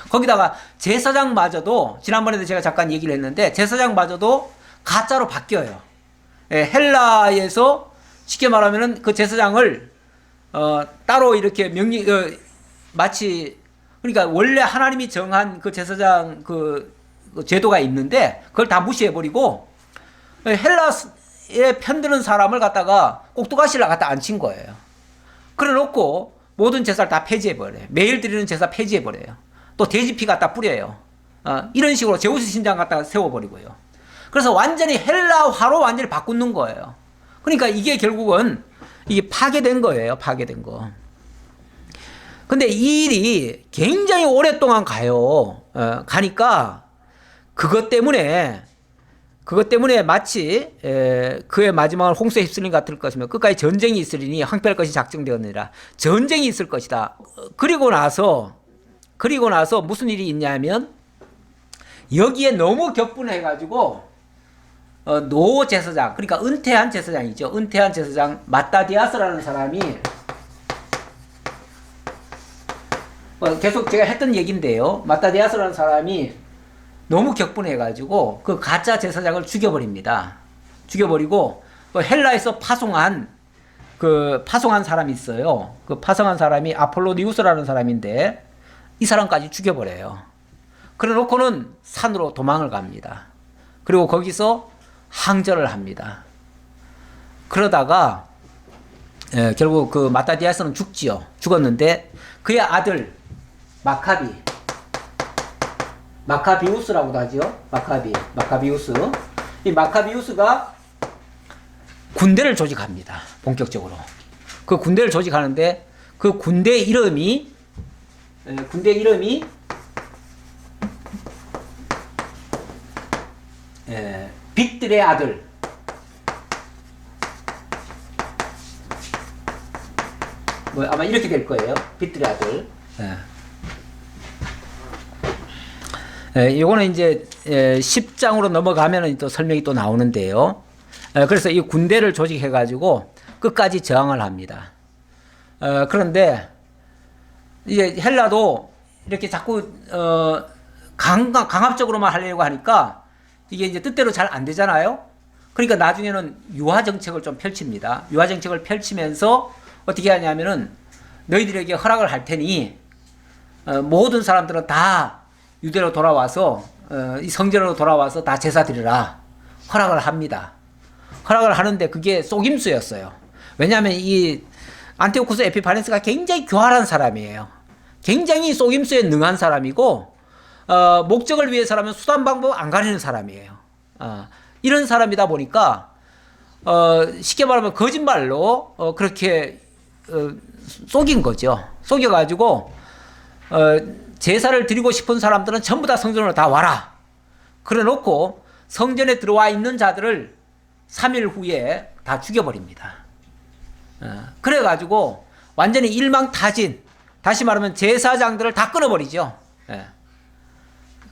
거기다가 제사장마저도 지난번에도 제가 잠깐 얘기를 했는데 제사장마저도 가짜로 바뀌어요. 헬라에서 쉽게 말하면은 그 제사장을 따로 이렇게 마치 그러니까 원래 하나님이 정한 그 제사장 그 제도가 있는데 그걸 다 무시해버리고 헬라에 편드는 사람을 갖다가 꼭두가시를 갖다 앉힌 거예요. 그래 놓고 모든 제사를 다 폐지해버려요. 매일 드리는 제사 폐지해버려요. 또 돼지피 갖다 뿌려요. 이런 식으로 제우스 신장 갖다가 세워버리고요. 그래서 완전히 헬라화로 완전히 바꾸는 거예요. 그러니까 이게 결국은 이게 파괴된 거예요. 파괴된 거. 근데 이 일이 굉장히 오랫동안 가요. 가니까 그것 때문에 마치 그의 마지막을 홍수에 휩쓸린 것 같을 것이며 끝까지 전쟁이 있으리니 항폐할 것이 작정되었느니라. 전쟁이 있을 것이다. 그리고 나서 무슨 일이 있냐면 여기에 너무 격분해가지고 노 제사장, 그러니까 은퇴한 제사장이죠. 은퇴한 제사장 마따디아스라는 사람이 계속 제가 했던 얘기인데요. 마따디아스라는 사람이 너무 격분해가지고 그 가짜 제사장을 죽여버립니다. 죽여버리고 헬라에서 파송한 사람이 있어요. 그 파송한 사람이 아폴로디우스라는 사람인데 이 사람까지 죽여버려요. 그래 놓고는 산으로 도망을 갑니다. 그리고 거기서 항전을 합니다. 그러다가 결국 그 마따디아스는 죽지요. 죽었는데 그의 아들 마카비우스라고도 하죠. 마카비우스. 이 마카비우스가 군대를 조직합니다. 본격적으로. 그 군대를 조직하는데 그 군대 이름이 빅들의 아들. 아마 이렇게 될 거예요. 빅들의 아들. 이거는 이제 10장으로 넘어가면은 또 설명이 또 나오는데요. 그래서 이 군대를 조직해 가지고 끝까지 저항을 합니다. 그런데 이제 헬라도 이렇게 자꾸 강압적으로만 하려고 하니까 이게 이제 뜻대로 잘 안 되잖아요. 그러니까 나중에는 유화 정책을 좀 펼칩니다. 유화 정책을 펼치면서 어떻게 하냐면은 너희들에게 허락을 할 테니 모든 사람들은 다 유대로 돌아와서 이 성전으로 돌아와서 다 제사 드리라 허락을 합니다. 허락을 하는데 그게 속임수였어요. 왜냐하면 이 안티오쿠스 에피파네스가 굉장히 교활한 사람이에요. 굉장히 속임수에 능한 사람이고 목적을 위해서라면 수단 방법 안 가리는 사람이에요. 이런 사람이다 보니까 쉽게 말하면 거짓말로 그렇게 속인 거죠. 속여가지고 제사를 드리고 싶은 사람들은 전부 다 성전으로 다 와라. 그래 놓고 성전에 들어와 있는 자들을 3일 후에 다 죽여버립니다. 그래가지고 완전히 일망타진, 다시 말하면 제사장들을 다 끊어버리죠.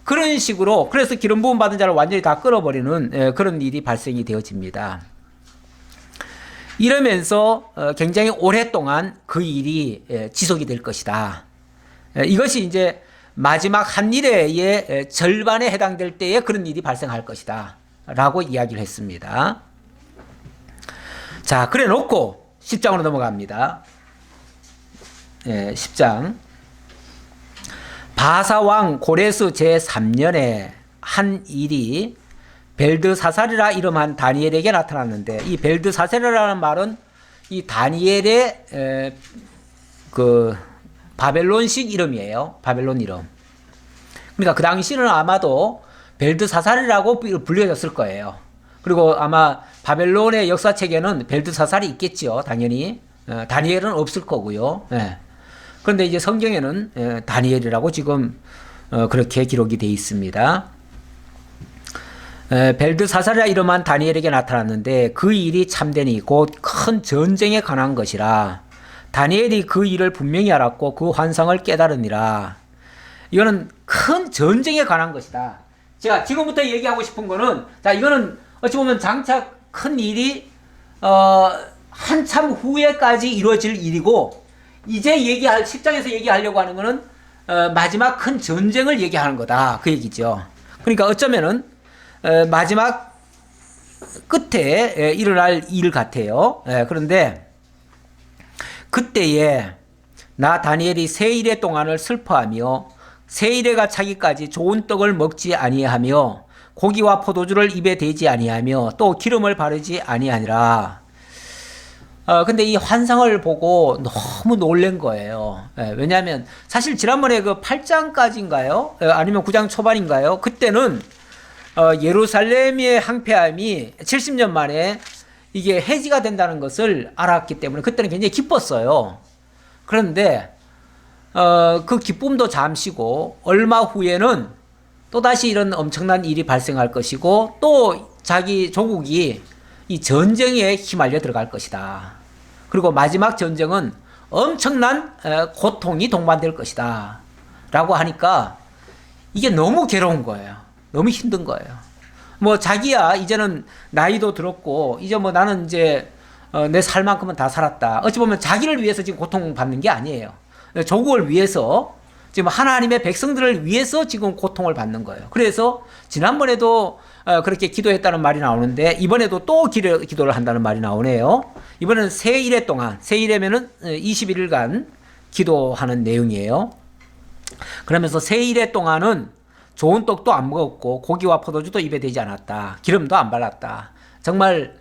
그런 식으로 그래서 기름 부음 받은 자를 완전히 다 끊어버리는 그런 일이 발생이 되어집니다. 이러면서 굉장히 오랫동안 그 일이 지속이 될 것이다. 이것이 이제 마지막 한 일의 절반에 해당될 때에 그런 일이 발생할 것이다 라고 이야기를 했습니다. 자, 그래 놓고 10장으로 넘어갑니다. 10장. 바사왕 고레스 제3년에 한 일이 벨드사살이라 이름한 다니엘에게 나타났는데, 이 벨드사살이라는 말은 이 다니엘의 그 바벨론식 이름이에요. 바벨론 이름. 그러니까 그 당시는 아마도 벨드사살이라고 불려졌을 거예요. 그리고 아마 바벨론의 역사책에는 벨드사살이 있겠죠. 당연히. 다니엘은 없을 거고요. 그런데 이제 성경에는 다니엘이라고 지금 그렇게 기록이 되어 있습니다. 벨드사살이라 이름한 다니엘에게 나타났는데 그 일이 참되니 곧 큰 전쟁에 관한 것이라. 다니엘이 그 일을 분명히 알았고 그 환상을 깨달으니라. 이거는 큰 전쟁에 관한 것이다. 제가 지금부터 얘기하고 싶은 거는, 자, 이거는 어찌 보면 장차 큰 일이 한참 후에까지 이루어질 일이고, 이제 10장에서 얘기하려고 하는 거는 마지막 큰 전쟁을 얘기하는 거다, 그 얘기죠. 그러니까 어쩌면은 마지막 끝에 일어날 일 같아요. 그런데 그때에 나 다니엘이 세 일의 동안을 슬퍼하며 세 일에가 차기까지 좋은 떡을 먹지 아니하며 고기와 포도주를 입에 대지 아니하며 또 기름을 바르지 아니하니라. 근데 이 환상을 보고 너무 놀란 거예요. 왜냐하면 사실 지난번에 그 8장까지인가요? 아니면 9장 초반인가요? 그때는 예루살렘의 항폐함이 70년 만에 이게 해지가 된다는 것을 알았기 때문에 그때는 굉장히 기뻤어요. 그런데 그 기쁨도 잠시고 얼마 후에는 또다시 이런 엄청난 일이 발생할 것이고 또 자기 조국이 이 전쟁에 휘말려 들어갈 것이다. 그리고 마지막 전쟁은 엄청난 고통이 동반될 것이다 라고 하니까 이게 너무 괴로운 거예요. 너무 힘든 거예요. 뭐 자기야 이제는 나이도 들었고 이제 뭐 나는 이제 내 살만큼은 다 살았다. 어찌 보면 자기를 위해서 지금 고통받는 게 아니에요. 조국을 위해서 지금 하나님의 백성들을 위해서 지금 고통을 받는 거예요. 그래서 지난번에도 그렇게 기도했다는 말이 나오는데 이번에도 또 기도를 한다는 말이 나오네요. 이번에는 세 일의 동안, 세 일이면은 21일간 기도하는 내용이에요. 그러면서 세 일의 동안은 좋은 떡도 안 먹었고 고기와 포도주도 입에 대지 않았다. 기름도 안 발랐다. 정말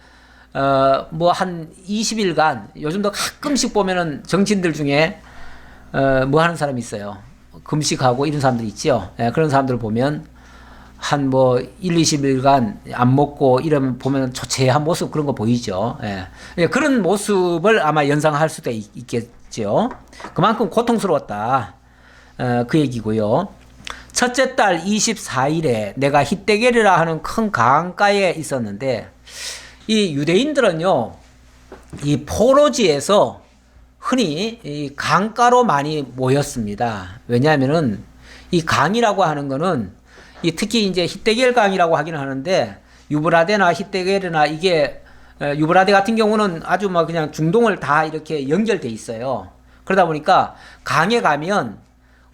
뭐 한 20일간 요즘도 가끔씩 보면은 정치인들 중에 뭐 하는 사람이 있어요. 금식하고 이런 사람들 있죠. 그런 사람들 보면 한 뭐 20일간 안 먹고 이러면 보면 초췌한 모습 그런 거 보이죠. 그런 모습을 아마 연상할 수도 있겠죠. 그만큼 고통스러웠다. 그 얘기고요. 첫째 달 24일에 내가 hitdegel이라 하는 큰 강가에 있었는데 이 유대인들은요, 이 포로지에서 흔히 이 강가로 많이 모였습니다. 왜냐하면은 이 강이라고 하는 거는 이 특히 이제 히데겔강이라고 하기는 하는데 유브라데나 히데겔이나 이게 유브라데 같은 경우는 아주 막 그냥 중동을 다 이렇게 연결돼 있어요. 그러다 보니까 강에 가면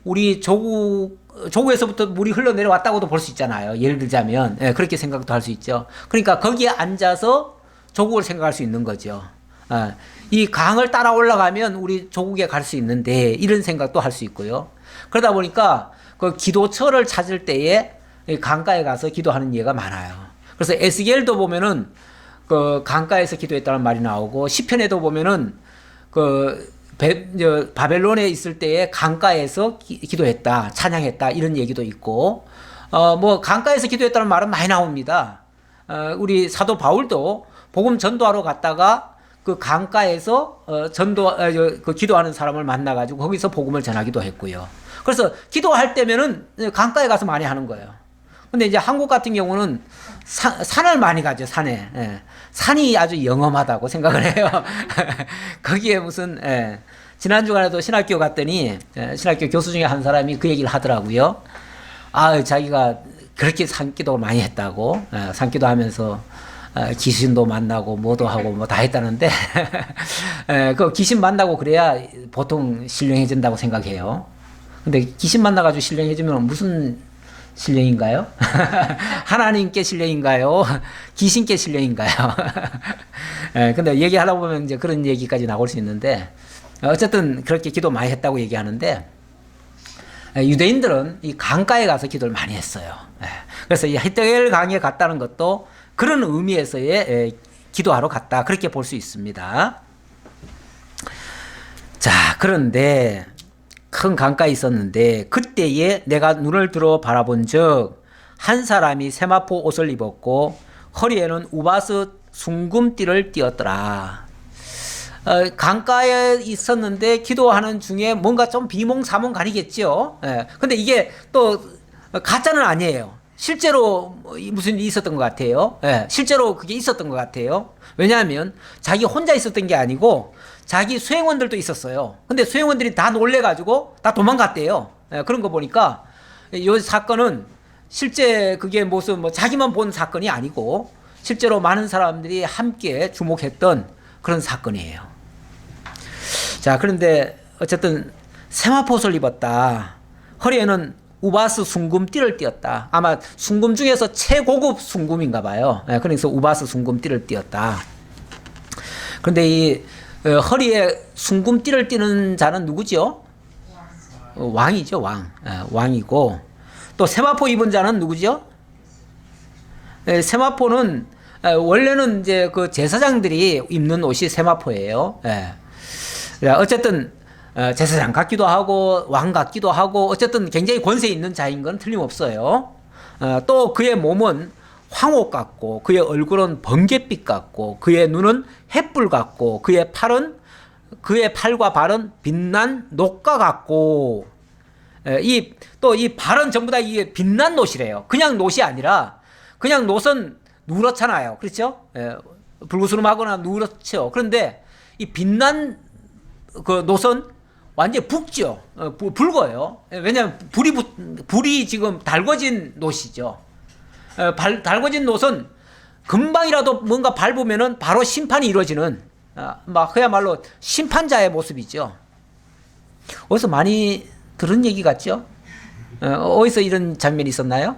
우리 조국에서부터 물이 흘러내려왔다고도 볼 수 있잖아요. 예를 들자면 그렇게 생각도 할 수 있죠. 그러니까 거기에 앉아서 조국을 생각할 수 있는 거죠. 이 강을 따라 올라가면 우리 조국에 갈 수 있는데 이런 생각도 할 수 있고요. 그러다 보니까 그 기도처를 찾을 때에 강가에 가서 기도하는 예가 많아요. 그래서 에스겔도 보면은 그 강가에서 기도했다는 말이 나오고 시편에도 보면은 바벨론에 있을 때에 강가에서 기도했다, 찬양했다 이런 얘기도 있고 뭐 강가에서 기도했다는 말은 많이 나옵니다. 우리 사도 바울도 복음 전도하러 갔다가 그 강가에서 그 기도하는 사람을 만나가지고 거기서 복음을 전하기도 했고요. 그래서 기도할 때면은 강가에 가서 많이 하는 거예요. 근데 이제 한국 같은 경우는 산을 많이 가죠, 산에. 산이 아주 영험하다고 생각을 해요. 거기에 무슨, 지난 주간에도 신학교 갔더니, 신학교 교수 중에 한 사람이 그 얘기를 하더라고요. 자기가 그렇게 산기도를 많이 했다고, 산기도 하면서, 귀신도 만나고, 뭐도 하고, 뭐 다 했다는데, 그 귀신 만나고 그래야 보통 신령해진다고 생각해요. 근데 귀신 만나가지고 신령해지면 무슨 신령인가요? 하나님께 신령인가요? 귀신께 신령인가요? 근데 얘기하다 보면 이제 그런 얘기까지 나올 수 있는데, 어쨌든 그렇게 기도 많이 했다고 얘기하는데, 유대인들은 이 강가에 가서 기도를 많이 했어요. 그래서 이 히데겔 강에 갔다는 것도 그런 의미에서의 기도하러 갔다. 그렇게 볼 수 있습니다. 자, 그런데, 큰 강가에 있었는데 그때에 내가 눈을 들어 바라본 적 한 사람이 세마포 옷을 입었고 허리에는 우바스 숭금띠를 띠었더라. 강가에 있었는데 기도하는 중에 뭔가 좀 비몽사몽 가리겠죠. 근데 이게 또 가짜는 아니에요. 실제로 무슨 일이 있었던 것 같아요. 실제로 그게 있었던 것 같아요. 왜냐하면 자기 혼자 있었던 게 아니고 자기 수행원들도 있었어요. 근데 수행원들이 다 놀래가지고 다 도망갔대요. 그런 거 보니까 이 사건은 실제 그게 무슨 뭐 자기만 본 사건이 아니고 실제로 많은 사람들이 함께 주목했던 그런 사건이에요. 자, 그런데 어쨌든 세마포옷을 입었다. 허리에는 우바스 숭금띠를 띠었다. 아마 숭금 중에서 최고급 숭금인가 봐요. 그래서 우바스 숭금띠를 띠었다. 그런데 이 허리에 숭금띠를 띠는 자는 누구죠? 왕이죠, 왕. 왕이고 또 세마포 입은 자는 누구죠? 세마포는 원래는 이제 그 제사장들이 입는 옷이 세마포예요. 어쨌든 제사장 같기도 하고 왕 같기도 하고 어쨌든 굉장히 권세 있는 자인 건 틀림없어요. 또 그의 몸은 황옥 같고 그의 얼굴은 번갯빛 같고 그의 눈은 햇불 같고 그의 팔과 발은 빛난 녹과 같고 또 이 발은 전부 다 이게 빛난 노시래요. 그냥 노시 아니라 그냥 노선 누렇잖아요. 그렇죠? 불구스름하거나 누렇죠. 그런데 이 빛난 그 노선 완전히 붉죠. 붉어요. 왜냐하면 불이 지금 달궈진 노시죠. 달궈진 노선 금방이라도 뭔가 밟으면은 바로 심판이 이루어지는 막 그야말로 심판자의 모습이죠. 어디서 많이 들은 얘기 같죠? 어디서 이런 장면이 있었나요?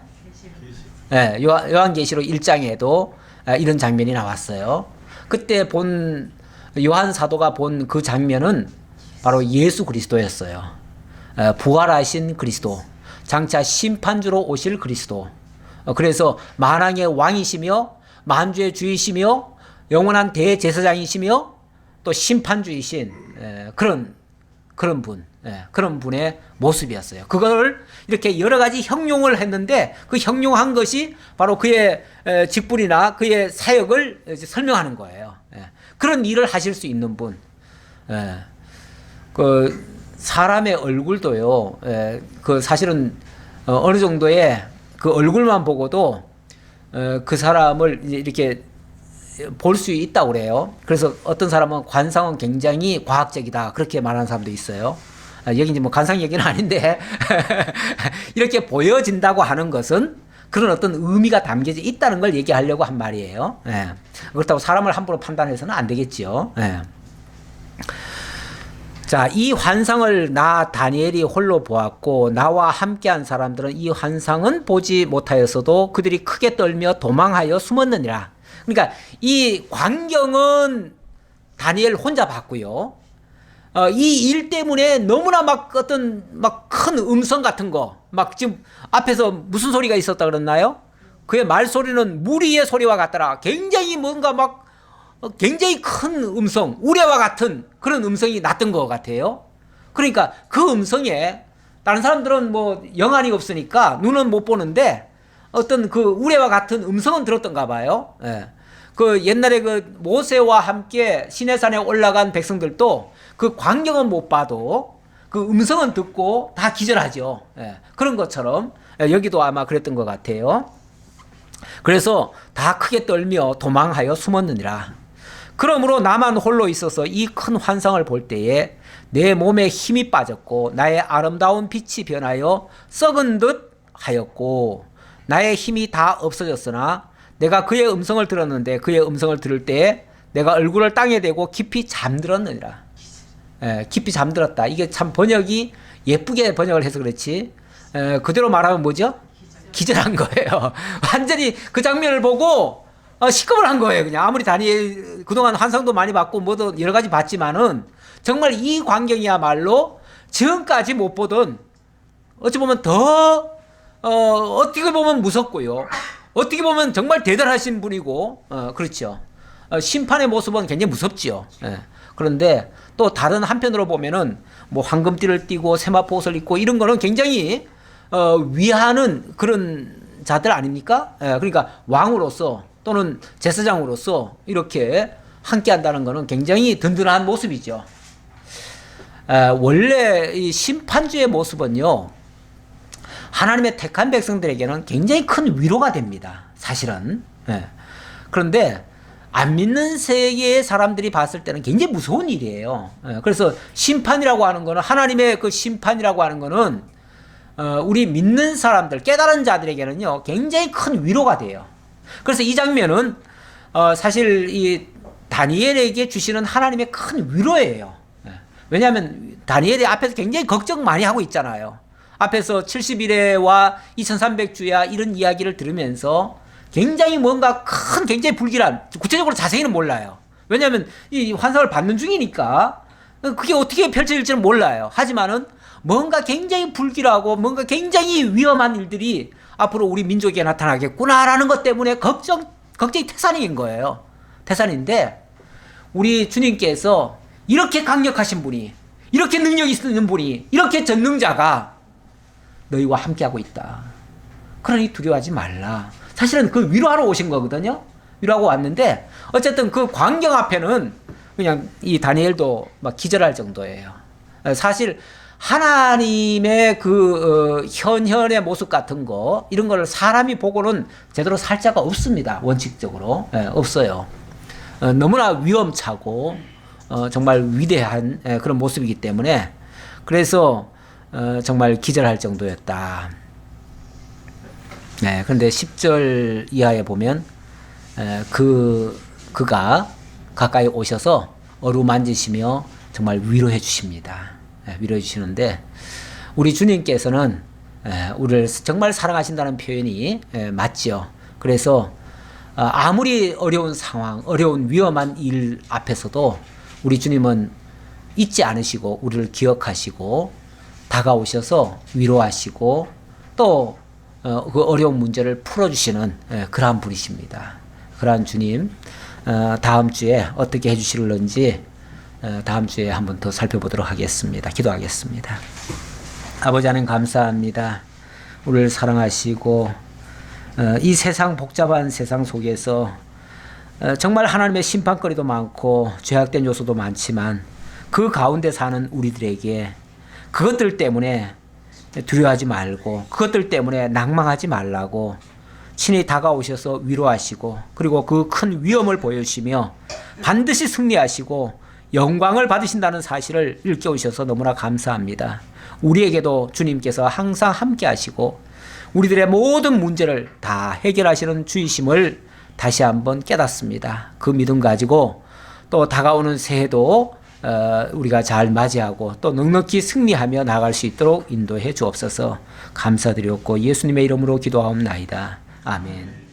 요한계시록 1장에도 이런 장면이 나왔어요. 그때 본 요한 사도가 본 그 장면은 바로 예수 그리스도였어요. 부활하신 그리스도, 장차 심판주로 오실 그리스도. 그래서 만왕의 왕이시며 만주의 주이시며 영원한 대제사장이시며 또 심판주이신 그런 분, 그런 분의 모습이었어요. 그걸 이렇게 여러 가지 형용을 했는데 그 형용한 것이 바로 그의 직분이나 그의 사역을 설명하는 거예요. 그런 일을 하실 수 있는 분. 그 사람의 얼굴도요. 그 사실은 어느 정도의 그 얼굴만 보고도 그 사람을 이렇게 볼 수 있다고 그래요. 그래서 어떤 사람은 관상은 굉장히 과학적이다 그렇게 말하는 사람도 있어요. 여기 이제 뭐 관상 얘기는 아닌데 이렇게 보여진다고 하는 것은 그런 어떤 의미가 담겨져 있다는 걸 얘기하려고 한 말이에요. 예. 그렇다고 사람을 함부로 판단해서는 안 되겠죠. 예. 자, 이 환상을 나 다니엘이 홀로 보았고 나와 함께한 사람들은 이 환상은 보지 못하였어도 그들이 크게 떨며 도망하여 숨었느니라. 그러니까 이 광경은 다니엘 혼자 봤고요. 이 일 때문에 너무나 막 어떤 막 큰 음성 같은 거, 막 지금 앞에서 무슨 소리가 있었다 그랬나요? 그의 말소리는 무리의 소리와 같더라. 굉장히 뭔가 막 굉장히 큰 음성, 우레와 같은 그런 음성이 났던 것 같아요. 그러니까 그 음성에 다른 사람들은 뭐 영안이 없으니까 눈은 못 보는데 어떤 그 우레와 같은 음성은 들었던가 봐요. 예. 그 옛날에 그 모세와 함께 시내산에 올라간 백성들도 그 광경은 못 봐도 그 음성은 듣고 다 기절하죠. 예. 그런 것처럼 여기도 아마 그랬던 것 같아요. 그래서 다 크게 떨며 도망하여 숨었느니라. 그러므로 나만 홀로 있어서 이 큰 환상을 볼 때에 내 몸에 힘이 빠졌고 나의 아름다운 빛이 변하여 썩은 듯 하였고 나의 힘이 다 없어졌으나 내가 그의 음성을 들었는데 그의 음성을 들을 때에 내가 얼굴을 땅에 대고 깊이 잠들었느니라. 깊이 잠들었다. 이게 참 번역이 예쁘게 번역을 해서 그렇지 그대로 말하면 뭐죠? 기절한 거예요. 완전히 그 장면을 보고 시겁을 한 거예요. 그냥 아무리 다니엘 그동안 환상도 많이 봤고 뭐도 여러 가지 봤지만은 정말 이 광경이야말로 지금까지 못 보던 어찌 보면 더 어떻게 보면 무섭고요. 어떻게 보면 정말 대단하신 분이고 그렇죠. 심판의 모습은 굉장히 무섭지요. 그런데 또 다른 한편으로 보면은 뭐 황금띠를 띠고 세마포 옷을 입고 이런 거는 굉장히 위하는 그런 자들 아닙니까? 그러니까 왕으로서 또는 제사장으로서 이렇게 함께 한다는 것은 굉장히 든든한 모습이죠. 원래 이 심판주의 모습은요, 하나님의 택한 백성들에게는 굉장히 큰 위로가 됩니다. 사실은. 그런데 안 믿는 세계의 사람들이 봤을 때는 굉장히 무서운 일이에요. 그래서 심판이라고 하는 거는, 하나님의 그 심판이라고 하는 거는 우리 믿는 사람들, 깨달은 자들에게는요, 굉장히 큰 위로가 돼요. 그래서 이 장면은 사실 이 다니엘에게 주시는 하나님의 큰 위로예요. 왜냐하면 다니엘이 앞에서 굉장히 걱정 많이 하고 있잖아요. 앞에서 70일에와 2300주야 이런 이야기를 들으면서 굉장히 뭔가 큰 굉장히 불길한, 구체적으로 자세히는 몰라요. 왜냐하면 이 환상을 받는 중이니까 그게 어떻게 펼쳐질지는 몰라요. 하지만은 뭔가 굉장히 불길하고 뭔가 굉장히 위험한 일들이 앞으로 우리 민족에 나타나겠구나라는 것 때문에 걱정이 태산인 거예요. 태산인데 우리 주님께서 이렇게 강력하신 분이, 이렇게 능력이 있는 분이, 이렇게 전능자가 너희와 함께하고 있다. 그러니 두려워하지 말라. 사실은 그 위로하러 오신 거거든요. 위로하고 왔는데 어쨌든 그 광경 앞에는 그냥 이 다니엘도 막 기절할 정도예요. 사실 하나님의 그 현현의 모습 같은 거 이런 걸 사람이 보고는 제대로 살 자가 없습니다. 원칙적으로 없어요. 너무나 위험차고 정말 위대한 그런 모습이기 때문에 그래서 정말 기절할 정도였다. 그런데 10절 이하에 보면 그가 가까이 오셔서 어루만지시며 정말 위로해 주십니다. 위로해 주시는데 우리 주님께서는 우리를 정말 사랑하신다는 표현이 맞죠. 그래서 아무리 어려운 상황, 어려운 위험한 일 앞에서도 우리 주님은 잊지 않으시고 우리를 기억하시고 다가오셔서 위로하시고 또 그 어려운 문제를 풀어주시는 그러한 분이십니다. 그러한 주님 다음 주에 어떻게 해주실런지 다음 주에 한번 더 살펴보도록 하겠습니다. 기도하겠습니다. 아버지 하나님 감사합니다. 우리를 사랑하시고 이 세상 복잡한 세상 속에서 정말 하나님의 심판거리도 많고 죄악된 요소도 많지만 그 가운데 사는 우리들에게 그것들 때문에 두려워하지 말고 그것들 때문에 낭망하지 말라고 친히 다가오셔서 위로하시고 그리고 그 큰 위험을 보여주시며 반드시 승리하시고 영광을 받으신다는 사실을 일깨우셔서 너무나 감사합니다. 우리에게도 주님께서 항상 함께 하시고 우리들의 모든 문제를 다 해결하시는 주이심을 다시 한번 깨닫습니다. 그 믿음 가지고 또 다가오는 새해도 우리가 잘 맞이하고 또 넉넉히 승리하며 나갈 수 있도록 인도해 주옵소서. 감사드렸고 예수님의 이름으로 기도하옵나이다. 아멘.